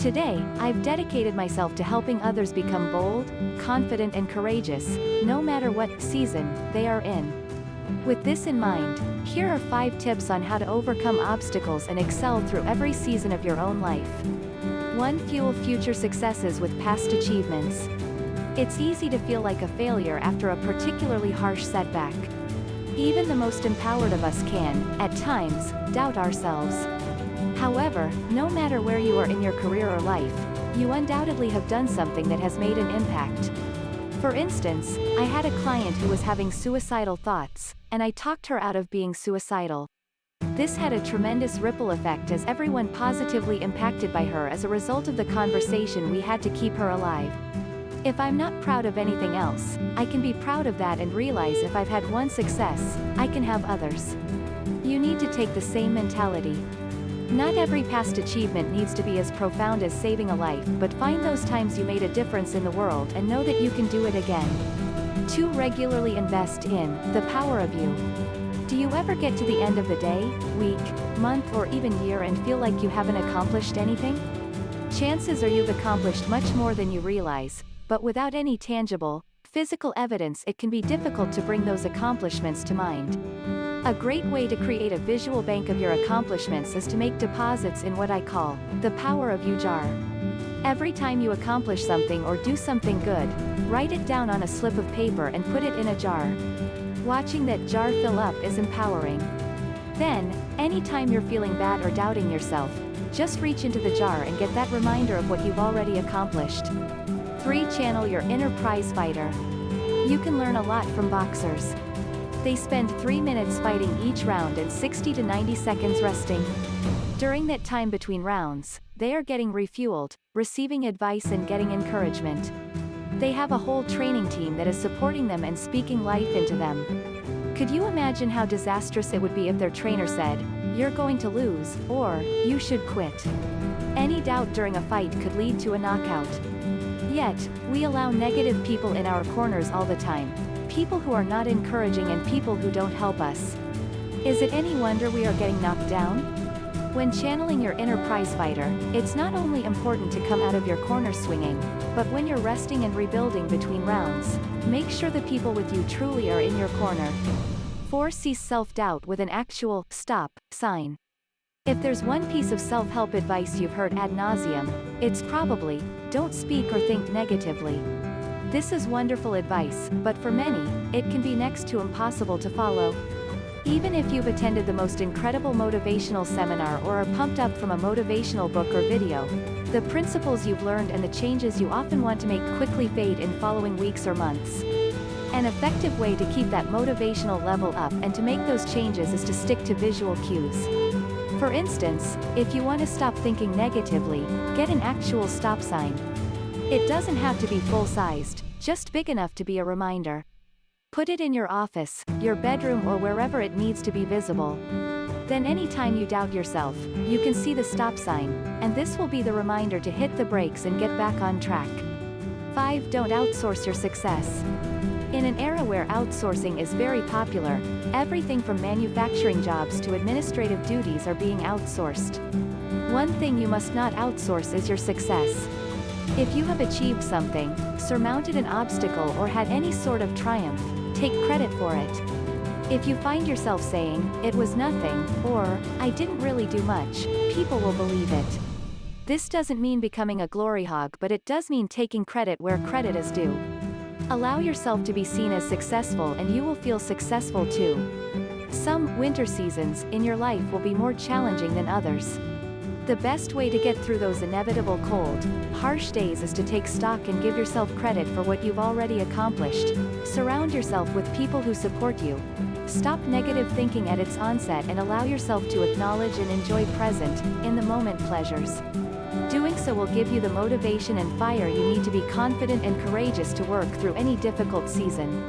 Today, I've dedicated myself to helping others become bold, confident and courageous, no matter what season they are in. With this in mind, here are 5 tips on how to overcome obstacles and excel through every season of your own life. 1. Fuel future successes with past achievements. It's easy to feel like a failure after a particularly harsh setback. Even the most empowered of us can, at times, doubt ourselves. However, no matter where you are in your career or life, you undoubtedly have done something that has made an impact. For instance, I had a client who was having suicidal thoughts, and I talked her out of being suicidal. This had a tremendous ripple effect as everyone positively impacted by her as a result of the conversation we had to keep her alive. If I'm not proud of anything else, I can be proud of that and realize if I've had one success, I can have others. You need to take the same mentality. Not every past achievement needs to be as profound as saving a life, but find those times you made a difference in the world and know that you can do it again. 2. Regularly invest in the power of you. Do you ever get to the end of the day, week, month or even year and feel like you haven't accomplished anything? Chances are you've accomplished much more than you realize, but without any tangible, physical evidence it can be difficult to bring those accomplishments to mind. A great way to create a visual bank of your accomplishments is to make deposits in what I call the power of you jar. Every time you accomplish something or do something good, write it down on a slip of paper and put it in a jar. Watching that jar fill up is empowering. Then, anytime you're feeling bad or doubting yourself, just reach into the jar and get that reminder of what you've already accomplished. 3. Channel your inner prize fighter. You can learn a lot from boxers. They spend 3 minutes fighting each round and 60 to 90 seconds resting. During that time between rounds, they are getting refueled, receiving advice and getting encouragement. They have a whole training team that is supporting them and speaking life into them. Could you imagine how disastrous it would be if their trainer said, "You're going to lose," or, "You should quit"? Any doubt during a fight could lead to a knockout. Yet, we allow negative people in our corners all the time. People who are not encouraging and people who don't help us. Is it any wonder we are getting knocked down? When channeling your inner prize fighter, it's not only important to come out of your corner swinging, but when you're resting and rebuilding between rounds, make sure the people with you truly are in your corner. 4. Cease self-doubt with an actual stop sign. If there's one piece of self-help advice you've heard ad nauseum, it's probably, don't speak or think negatively. This is wonderful advice, but for many, it can be next to impossible to follow. Even if you've attended the most incredible motivational seminar or are pumped up from a motivational book or video, the principles you've learned and the changes you often want to make quickly fade in following weeks or months. An effective way to keep that motivational level up and to make those changes is to stick to visual cues. For instance, if you want to stop thinking negatively, get an actual stop sign. It doesn't have to be full-sized, just big enough to be a reminder. Put it in your office, your bedroom or wherever it needs to be visible. Then anytime you doubt yourself, you can see the stop sign, and this will be the reminder to hit the brakes and get back on track. 5. Don't outsource your success. In an era where outsourcing is very popular, everything from manufacturing jobs to administrative duties are being outsourced. One thing you must not outsource is your success. If you have achieved something, surmounted an obstacle or had any sort of triumph, take credit for it. If you find yourself saying, "It was nothing," or, "I didn't really do much," people will believe it. This doesn't mean becoming a glory hog, but it does mean taking credit where credit is due. Allow yourself to be seen as successful and you will feel successful too. Some winter seasons in your life will be more challenging than others. The best way to get through those inevitable cold, harsh days is to take stock and give yourself credit for what you've already accomplished. Surround yourself with people who support you. Stop negative thinking at its onset and allow yourself to acknowledge and enjoy present, in the moment pleasures. Doing so will give you the motivation and fire you need to be confident and courageous to work through any difficult season.